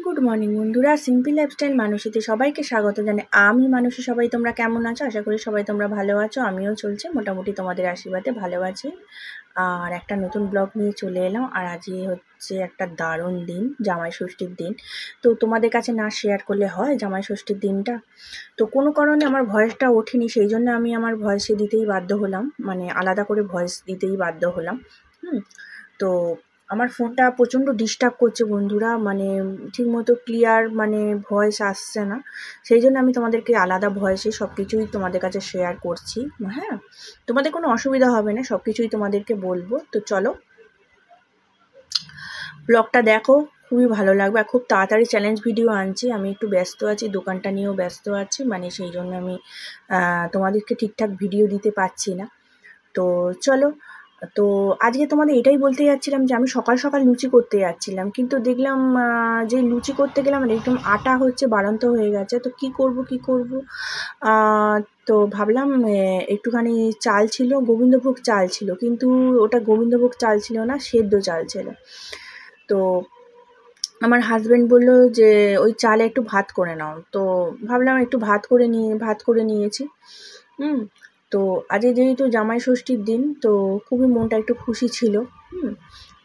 Good morning বন্ধুরা, simple lifestyle মানুষীতে সবাইকে স্বাগত জানাই। আমি মানুষী, সবাই তোমরা কেমন আছো? আশা করি সবাই তোমরা ভালো আছো। আমিও চলছে মোটামুটি তোমাদের আশীর্বাদে ভালো আছি। আর একটা নতুন ব্লগ নিয়ে চলে এলাম। আর আজকে হচ্ছে একটা দারুণ দিন, জামাই ষষ্ঠীর দিন। তো তোমাদের কাছে না শেয়ার করলে হয় জামাই ষষ্ঠীর দিনটা? তো কোনো কারণে আমার ভয়েসটা ওঠেনি, সেই জন্য আমি আমার ভয়েসে দিতেই বাধ্য হলাম, মানে আলাদা করে ভয়েস দিতেই বাধ্য হলাম। তো আমার ফোনটা প্রচণ্ড ডিস্টার্ব করছে বন্ধুরা, মানে ঠিকমতো ক্লিয়ার মানে ভয়েস আসছে না। সেই জন্য আমি তোমাদেরকে আলাদা ভয়েসে সব কিছুই তোমাদের কাছে শেয়ার করছি। হ্যাঁ, তোমাদের কোনো অসুবিধা হবে না, সব কিছুই তোমাদেরকে বলবো। তো চলো ব্লগটা দেখো, খুবই ভালো লাগবে। আর খুব তাড়াতাড়ি চ্যালেঞ্জ ভিডিও আনছি। আমি একটু ব্যস্ত আছি, দোকানটা নিয়েও ব্যস্ত আছি, মানে সেই জন্য আমি তোমাদেরকে ঠিকঠাক ভিডিও দিতে পারছি না। তো চলো, তো আজকে তোমাদের এটাই বলতে যাচ্ছিলাম যে আমি সকাল সকাল লুচি করতে যাচ্ছিলাম, কিন্তু দেখলাম যে লুচি করতে গেলাম একদম আটা হচ্ছে বাড়ন্ত হয়ে গেছে। তো কি করব তো ভাবলাম একটুখানি চাল ছিল, গোবিন্দভোগ চাল ছিল, কিন্তু ওটা গোবিন্দভোগ চাল ছিল না, সেদ্ধ চাল ছিল। তো আমার হাজব্যান্ড বললো যে ওই চালে একটু ভাত করে নাও। তো ভাবলাম একটু ভাত করে নিয়েছি। তো আজকে যেহেতু জামাই ষষ্ঠীর দিন, তো খুবই মনটা একটু খুশি ছিল।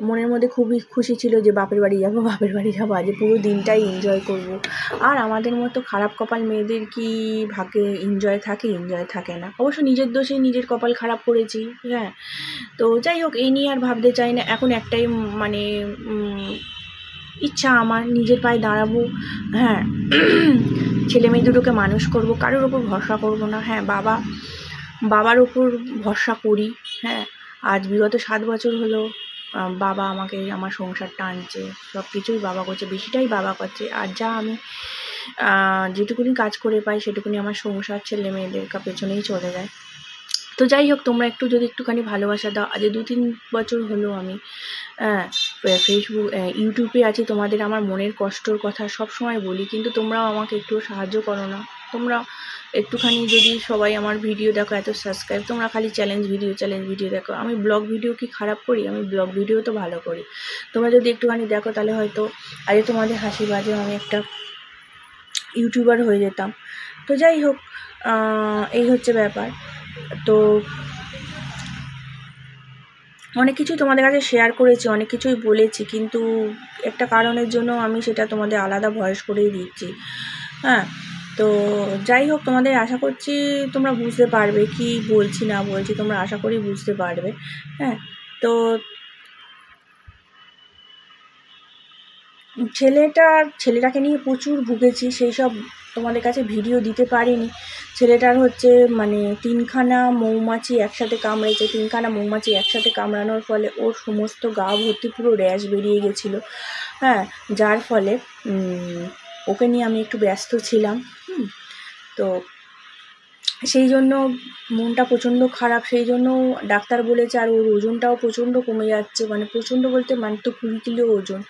মনের মধ্যে খুবই খুশি ছিল যে বাপের বাড়ি যাবো। আজকে পুরো দিনটাই এনজয় করব। আর আমাদের মতো খারাপ কপাল মেয়েদের কি ভাগ্যে এনজয় থাকে না। অবশ্য নিজের দোষে নিজের কপাল খারাপ করেছি। হ্যাঁ, তো যাই হোক, এই নিয়ে আর ভাবতে চাই না। এখন একটাই মানে ইচ্ছা, আমার নিজের পায়ে দাঁড়াবো। হ্যাঁ, ছেলে মেয়ে দুটোকে মানুষ করব, কারোর ওপর ভরসা করব না। হ্যাঁ, বাবার ওপর ভরসা করি। হ্যাঁ, আজ বিগত 7 বছর হলো বাবা আমাকে, আমার সংসারটা আনছে, সব কিছুই বাবা করছে, বেশিটাই বাবা করছে। আর যা আমি যেটুকুনি কাজ করে পাই সেটুকুনি আমার সংসার ছেলে মেয়েদের পেছনেই চলে যায়। তো যাই হোক, তোমরা যদি একটুখানি ভালোবাসা দাও। আজ 2-3 বছর হলো আমি ফেসবুক ইউটিউবে আছি। তোমাদের আমার মনের কষ্টর কথা সব সময় বলি, কিন্তু তোমরাও আমাকে একটু সাহায্য করো না। তোমরা একটুখানি যদি সবাই আমার ভিডিও দেখো, এত সাবস্ক্রাইব, তোমরা খালি চ্যালেঞ্জ ভিডিও দেখো। আমি ব্লগ ভিডিও কি খারাপ করি? আমি ব্লগ ভিডিও তো ভালো করি। তোমরা যদি একটুখানি দেখো তাহলে হয়তো আজ তোমাদের হাসি বাজে আমি একটা ইউটিউবার হয়ে যেতাম। তো যাই হোক, এই হচ্ছে ব্যাপার। তো অনেক কিছুই তোমাদের কাছে শেয়ার করেছি, অনেক কিছুই বলেছি, কিন্তু একটা কারণের জন্য আমি সেটা তোমাদের আলাদা ভয়েস করেই দিচ্ছি। হ্যাঁ, তো যাই হোক, তোমাদের আশা করছি তোমরা বুঝতে পারবে কি বলছি না বলছি, তোমরা আশা করি বুঝতে পারবে। হ্যাঁ, তো ছেলেটাকে নিয়ে প্রচুর ভুগেছি, সেই সব তোমাদের কাছে ভিডিও দিতে পারিনি। ছেলেটার হচ্ছে মানে 3খানা মৌমাছি একসাথে কামড়েছে। 3খানা মৌমাছি একসাথে কামড়ানোর ফলে ওর সমস্ত গা ভর্তি পুরো র্যাশ বেরিয়ে গেছিলো। হ্যাঁ, যার ফলে ওকে নিয়ে আমি একটু ব্যস্ত ছিলাম। তো সেই জন্য মনটা প্রচণ্ড খারাপ। সেই জন্য ডাক্তার বলেছে, আর ওর ওজনটাও প্রচণ্ড কমে যাচ্ছে, মানে প্রচণ্ড বলতে তো 20 কিলো ওজন।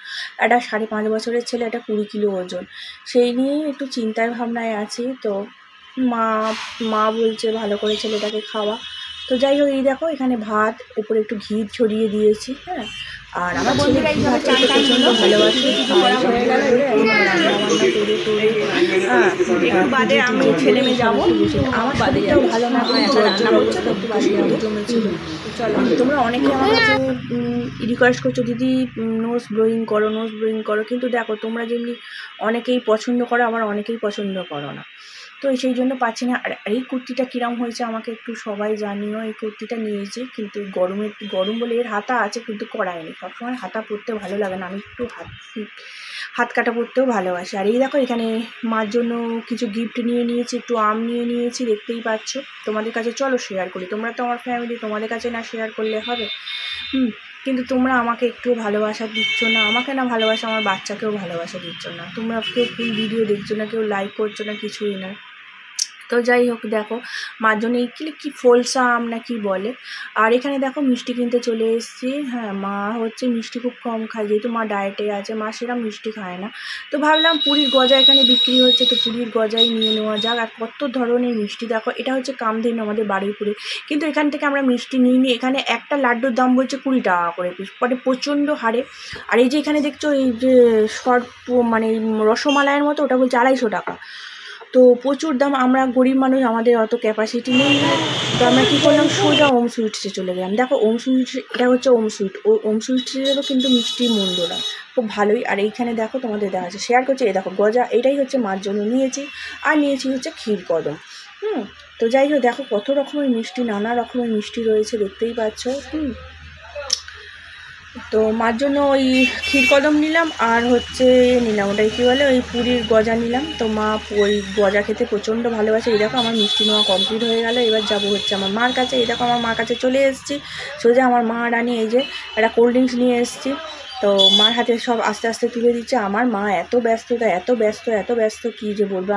একটা 5.5 বছরের ছেলে, একটা 20 কিলো ওজন। সেই নিয়েই একটু চিন্তায় ভাবনায় আছি। তো মা বলছে ভালো করে ছেলেটাকে খাওয়া। তো যাই হোক, এই দেখো এখানে ভাত, উপরে একটু ঘি ছড়িয়ে দিয়েছি। হ্যাঁ, আর আমার ছেলে ঘি ভাত খেতে প্রচণ্ড ভালোবাসে। একটু বাদে আমি ছেলে মেয়ে যাবো, আমার শরীরটাও ভালো না, জমেছিল। চলো, তোমরা অনেকে আমার কাছে রিকোয়েস্ট করছো দিদি নোজ ব্লোয়িং করো, কিন্তু দেখো তোমরা যেমনি অনেকেই পছন্দ করো, আবার অনেকেই পছন্দ করো না। তো সেই জন্য পাচ্ছি না। আর এই কুর্তিটা কিরম হয়েছে আমাকে একটু সবাই জানিও। এই কুর্তিটা নিয়েছি, কিন্তু গরম বলে এর হাতা আছে, কিন্তু করায়নি। সবসময় হাতা পরতে ভালো লাগে না, আমি একটু হাত কাটা পরতেও ভালোবাসি। আর এই দেখো এখানে মার জন্য কিছু গিফট নিয়ে নিয়েছি, একটু আম নিয়ে নিয়েছি, দেখতেই পাচ্ছ। তোমাদের কাছে চলো শেয়ার করি, তোমরা তো আমার ফ্যামিলি, তোমাদের কাছে না শেয়ার করলে হবে? কিন্তু তোমরা আমাকে একটু ভালোবাসা দিচ্ছ না, আমাকে না ভালোবাসা, আমার বাচ্চাকেও ভালোবাসা দিচ্ছ না। তোমরা কেউ ফুল ভিডিও দেখছো না, কেউ লাইক করছো না, কিছুই না। তো যাই হোক, দেখো মার জন্য এই কি ফলসা আম না কি বলে। আর এখানে দেখো মিষ্টি কিনতে চলে এসেছি। হ্যাঁ, মা হচ্ছে মিষ্টি খুব কম খায়, যেহেতু মা ডায়েটে আছে, মা সেরকম মিষ্টি খায় না। তো ভাবলাম পুরীর গজা এখানে বিক্রি হচ্ছে, তো পুরীর গজাই নিয়ে নেওয়া যাক। আর কত ধরনের মিষ্টি দেখো, এটা হচ্ছে কামধেনু আমাদের বারুইপুরে, কিন্তু এখান থেকে আমরা মিষ্টি নিই। এখানে একটা লাড্ডুর দাম বলছে 20 টাকা করে পিস, পরে প্রচণ্ড হারে। আর এই যে এখানে দেখছো এই যে মানে রসমালাইয়ের মতো, ওটা বলছে 250 টাকা। তো প্রচুর দাম, আমরা গরিব মানুষ, আমাদের অত ক্যাপাসিটি নেই। তো আমরা কী করলাম, সোজা ওম সুইটসে চলে গেলাম। দেখো ওম সুইটস, এটা হচ্ছে ওম সুইট, ওম সুইটসেরও কিন্তু মিষ্টি মন্দ না, খুব ভালোই। আর এইখানে দেখো তোমাদের দেখা যাচ্ছে শেয়ার করছে, এই দেখো গজা, এটাই হচ্ছে মার জন্য নিয়েছি। আর নিয়েছি হচ্ছে ক্ষীর কদম। তো যাই হোক, দেখো কত রকমের মিষ্টি, নানা রকমের মিষ্টি রয়েছে, দেখতেই পাচ্ছ। তো মার জন্য ওই ক্ষীর কদম নিলাম, আর হচ্ছে নিলাম ওটাই কী বলে, ওই পুরীর গজা নিলাম। তো মা ওই গজা খেতে প্রচণ্ড ভালোবাসে। এই দেখো আমার মিষ্টি নেওয়া কমপ্লিট হয়ে গেল। এবার যাবো হচ্ছে আমার মার কাছে। এই দেখো আমার মার কাছে চলে এসেছি সোজা। আমার মা রানী এই যে একটা কোল্ড ড্রিঙ্কস নিয়ে এসেছি। তো মার হাতে সব আস্তে আস্তে তুলে দিচ্ছে। আমার মা এত ব্যস্ত কী যে বলবো।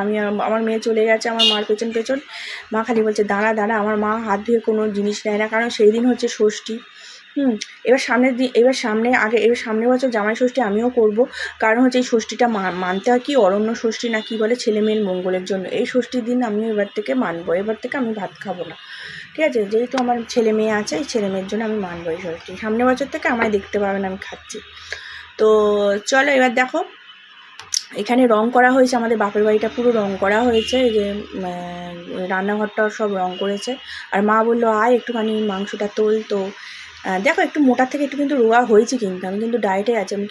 আমার মেয়ে চলে গেছে আমার মার পেছন পেছন। মা খালি বলছে দাঁড়া দাঁড়া। আমার মা হাত ধুয়ে কোনো জিনিস নেয় না, কারণ সেই দিন হচ্ছে ষষ্ঠী। এবার সামনের বছর জামাই ষষ্ঠী আমিও করব, কারণ হচ্ছে এই ষষ্ঠীটা মানতে হয় কি অরণ্য ষষ্ঠী না কি বলে, ছেলে মেয়ের মঙ্গলের জন্য। এই ষষ্ঠীর দিন আমিও এবার থেকে মানবো, এবার থেকে আমি ভাত খাবো না, ঠিক আছে। যেহেতু আমার ছেলে মেয়ে আছে, এই ছেলে মেয়ের জন্য আমি মানবো এই ষষ্ঠী। সামনের বছর থেকে আমায় দেখতে পাবেন আমি খাচ্ছি। তো চলো এবার দেখো, এখানে রং করা হয়েছে, আমাদের বাপের বাড়িটা পুরো রং করা হয়েছে। এই যে রান্নাঘরটা সব রং করেছে। আর মা বললো আয় একটুখানি মাংসটা তোল। তো দেখো একটু মোটার থেকে একটু কিন্তু রোগা হয়েছি, কিন্তু আমি কিন্তু ডায়েটে আছি, আমি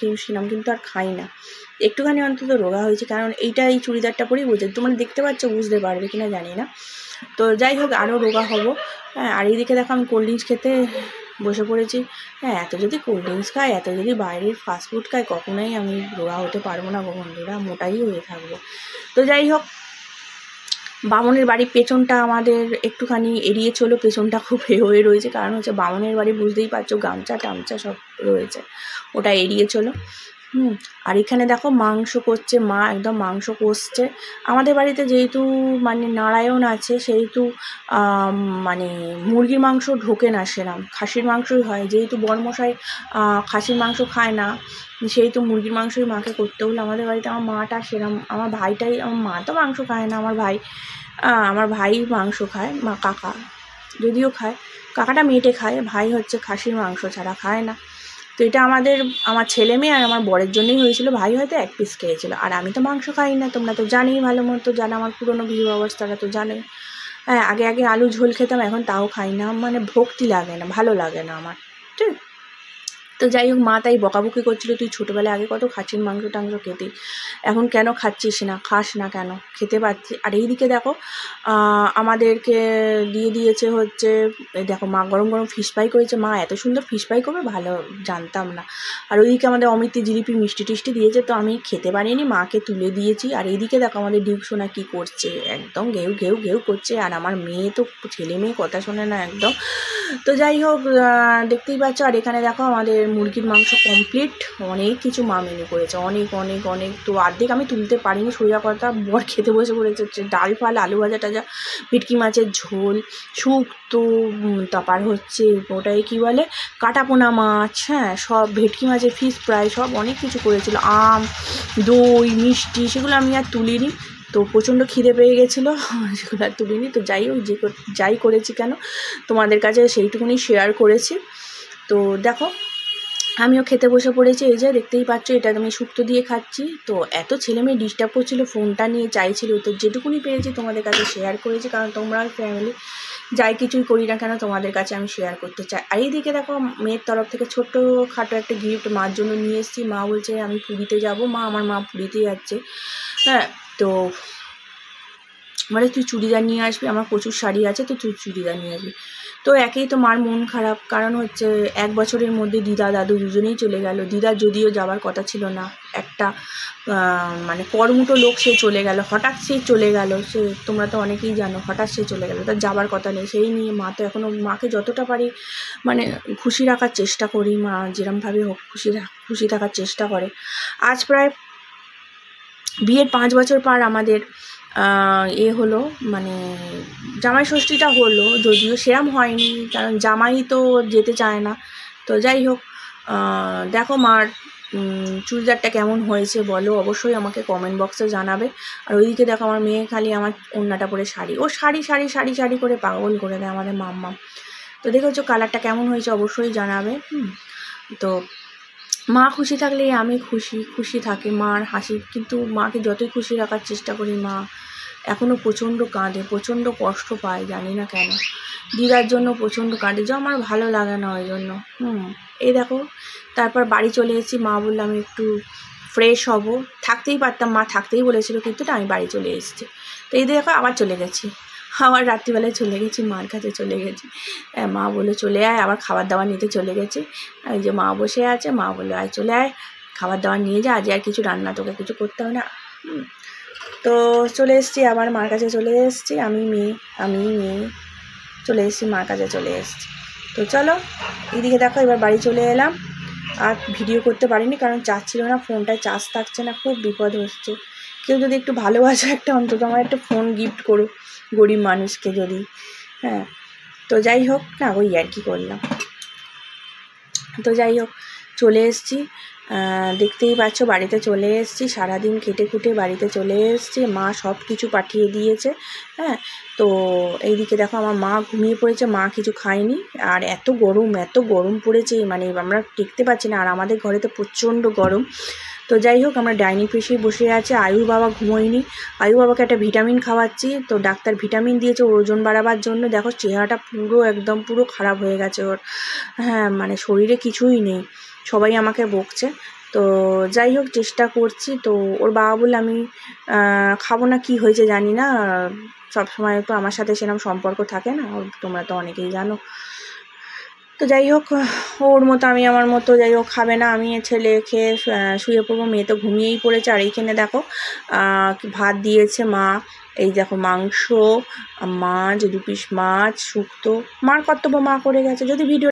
কিন্তু আর খাই না, একটুখানি অন্তত রোগা হয়েছে। কারণ এই চুড়িদারটা পরেই বুঝে, তোমরা দেখতে পাচ্ছ, বুঝতে পারবে কিনা জানি না। তো যাই হোক, আরও রোগা হবো। হ্যাঁ, আর এইদিকে দেখো আমি কোল্ড ড্রিঙ্কস খেতে বসে পড়েছি। হ্যাঁ, এত যদি কোল্ড ড্রিঙ্কস খাই, এত যদি বাইরের ফাস্টফুড খাই, কখনোই আমি রোগা হতে পারবো না গো বন্ধুরা, মোটাই হয়ে থাকবো। তো যাই হোক, বামনের বাড়ির পেছনটা আমাদের একটুখানি এড়িয়ে চলো, পেছনটা খুব হয়ে রয়েছে, কারণ হচ্ছে বামনের বাড়ি বুঝতেই পারছো, গামছা টামছা সব রয়েছে, ওটা এড়িয়ে চলো। আর এখানে দেখো মাংস করছে মা, একদম মাংস কষছে। আমাদের বাড়িতে যেহেতু মানে নারায়ণ আছে, সেহেতু মানে মুরগির মাংস ঢোকে না সেরম, খাসির মাংসই হয়। যেহেতু বড়মশাই খাসির মাংস খায় না, সেহেতু মুরগির মাংসই মাকে করতে হলো। আমাদের বাড়িতে আমার মাটা সেরম, আমার মা তো মাংস খায় না, আমার ভাই মাংস খায়, মা কাকা যদিও খায়, কাকাটা মেটে খায়, ভাই হচ্ছে খাসির মাংস ছাড়া খায় না। তো এটা আমার ছেলে মেয়ে আর আমার বরের জন্যই হয়েছিল, ভাই হয়তো 1 পিস খেয়েছিল। আর আমি তো মাংস খাই না, তোমরা তো জানোই ভালো মতো, যারা আমার পুরনো ভিউ অবস্থাটা তো জানোই। হ্যাঁ, আগে আলু ঝোল খেতাম, এখন তাও খাই না, মানে ভক্তি লাগে না, ভালো লাগে না আমার, ঠিক। তো যাই হোক, মা তাই বকাবকি করছিল, তুই ছোটোবেলায় আগে কত খাসির মাংস টাংস খেতি, এখন কেন খাচ্ছিস না, খাস না কেন, খেতে পাচ্ছি। আর এইদিকে দেখো আমাদেরকে দিয়ে দিয়েছে হচ্ছে, দেখো মা গরম গরম ফিশ ফ্রাই করেছে। মা এত সুন্দর ফিশ ফ্রাই করবে ভালো জানতাম না। আর ওইদিকে আমাদের অমিতি জিলিপি মিষ্টি টিষ্টি দিয়েছে, তো আমি খেতে পারিনি, মাকে তুলে দিয়েছি। আর এইদিকে দেখো আমাদের ডিপ সোনা কী করছে, একদম ঘেউ ঘেউ ঘেউ করছে। আর আমার মেয়ে তো, ছেলে মেয়ে কথা শোনে না একদম। তো যাই হোক, দেখতেই পাচ্ছ। আর এখানে দেখো আমাদের মুরগির মাংস কমপ্লিট, অনেক কিছু মা মেনু করেছে, অনেক অনেক অনেক। তো অর্ধেক আমি তুলতে পারিনি, সোজা কথা, বর খেতে বসে পড়েছে, ডাল ফাল, আলু ভাজা টাজা, ভেটকি মাছের ঝোল, শুক্তো, তারপর হচ্ছে ওটাই কী বলে, কাটাপোনা মাছ, হ্যাঁ সব, ভেটকি মাছের ফিশ ফ্রাই, সব অনেক কিছু করেছিল, আম, দই, মিষ্টি, সেগুলো আমি আর তুলিনি। তো প্রচণ্ড খিদে পেয়ে গেছিলো, সেগুলো আর তুলিনি। তো যাই হোক, যাই করেছি কেন, তোমাদের কাছে সেইটুকুনি শেয়ার করেছি। তো দেখো আমিও খেতে বসে পড়েছি, এই যে দেখতেই পাচ্ছ, এটা আমি শুক্তো দিয়ে খাচ্ছি। তো এত ছেলে মেয়ে ডিস্টার্ব করছিলো, ফোনটা নিয়ে চাইছিল, তো যেটুকুনি পেরেছি তোমাদের কাছে শেয়ার করেছি, কারণ তোমরা ফ্যামিলি যাই কিছুই করি না কেন, তোমাদের কাছে আমি শেয়ার করতে চাই। আর এইদিকে দেখো মেয়ের তরফ থেকে ছোট্টো খাটো একটা গিফট মার জন্য নিয়ে এসেছি। মা বলছে আমি পুরীতে যাব, আমার মা পুরীতে যাচ্ছে, হ্যাঁ। তো মানে তুই চুড়িদার নিয়ে আসবি, আমার প্রচুর শাড়ি আছে, তো তুই চুড়িদার নিয়ে আসবি। তো একেই তো মার মন খারাপ, কারণ হচ্ছে 1 বছরের মধ্যে দিদা দাদু দুজনেই চলে গেল। দিদার যদিও যাওয়ার কথা ছিল না, একটা মানে কর্মুটো লোক সে চলে গেল, হঠাৎ সে চলে গেল, সে তোমরা তো অনেকেই জানো, হঠাৎ সে চলে গেল, তার যাবার কথা নেই। সেই নিয়ে মা তো এখনও, মাকে যতটা পারি মানে খুশি রাখার চেষ্টা করি, মা যেরমভাবে হোক খুশি থাকার চেষ্টা করে। আজ প্রায় বিয়ের 5 বছর পর আমাদের এ হলো মানে জামাই ষষ্ঠীটা হলো, যদিও সেরম হয়নি, কারণ জামাই তো যেতে চায় না। তো যাই হোক, দেখো মার চুড়িদারটা কেমন হয়েছে বলো, অবশ্যই আমাকে কমেন্ট বক্সে জানাবে। আর ওইদিকে দেখো আমার মেয়ে খালি আমার ওড়নাটা পরে শাড়ি, ও শাড়ি শাড়ি শাড়ি শাড়ি করে পাগল করে দেয় আমাদের মাম্মা। তো দেখেছো কালারটা কেমন হয়েছে অবশ্যই জানাবে। তো মা খুশি থাকলে আমি খুশি, খুশি থাকে মার হাসি, কিন্তু মাকে যতই খুশি রাখার চেষ্টা করি মা এখনও প্রচণ্ড কাঁদে, প্রচণ্ড কষ্ট পায়, জানি না কেন। দিদার জন্য প্রচণ্ড কাঁদে, যে আমার ভালো লাগে না ওই জন্য। এই দেখো তারপর বাড়ি চলে এসেছি, মা বললো আমি একটু ফ্রেশ হব, থাকতেই পারতাম, মা থাকতেই বলেছিল, কিন্তু না আমি বাড়ি চলে এসেছি। তো এই দেখো আবার চলে গেছি, আবার রাত্রিবেলায় চলে গেছি, মার কাছে চলে গেছি। মা বললো চলে আয়, আবার খাবার দাবার নিতে চলে গেছি। এই যে মা বসে আছে, মা বললো আয় চলে আয়, খাবার দাবার নিয়ে যা, আজ আর কিছু রান্না তোকে কিছু করতে হবে না। তো চলে এসেছি, আবার মার কাছে চলে এসেছি, আমি মেয়ে চলে এসেছি, মার কাছে চলে এসেছি। তো চলো এইদিকে দেখো এবার বাড়ি চলে এলাম, আর ভিডিও করতে পারিনি কারণ চার্জ ছিল না, ফোনটায় চার্জ থাকছে না, খুব বিপদ হচ্ছে। কেউ যদি একটু ভালোবাসে একটা, অন্তত আমার একটা ফোন গিফট করো, গরিব মানুষকে যদি। হ্যাঁ, তো যাই হোক না, ওই আর কি করলাম। তো যাই হোক চলে এসেছি, দেখতেই পাচ্ছ বাড়িতে চলে এসেছি, সারাদিন খেটে খুটে বাড়িতে চলে এসেছি, মা সব কিছু পাঠিয়ে দিয়েছে। হ্যাঁ, তো এইদিকে দেখো আমার মা ঘুমিয়ে পড়েছে, মা কিছু খায়নি। আর এত গরম পড়েছে, মানে আমরা টিকতে পারছি না, আর আমাদের ঘরে তো প্রচণ্ড গরম। তো যাই হোক আমরা ডাইনিং পেশেই বসে আছে, আয়ুর বাবা ঘুমোয়নি, আয়ুর বাবাকে একটা ভিটামিন খাওয়াচ্ছি। তো ডাক্তার ভিটামিন দিয়েছে ওজন বাড়াবার জন্য। দেখো চেহারাটা পুরো একদম পুরো খারাপ হয়ে গেছে ওর। হ্যাঁ, মানে শরীরে কিছুই নেই, সবাই আমাকে বকছে। তো যাই হোক চেষ্টা করছি। তো ওর বাবা বললে আমি খাবো না, কি হয়েছে জানি না, সবসময় তো আমার সাথে সেরকম সম্পর্ক থাকে না, তোমরা তো অনেকেই জানো। তো যাই হোক ওর মতো আমি আমার মতো, যাই হোক খাবে না, আমি ছেলে খেয়ে শুয়ে পড়বো, মেয়ে তো ঘুমিয়েই পড়েছে। আর এইখানে দেখো ভাত দিয়েছে মা, এই দেখো মাংস, মাছ, 2 পিস মাছ, শুক্তো, মার কর্তব্য মা করে গেছে। যদি ভিডিও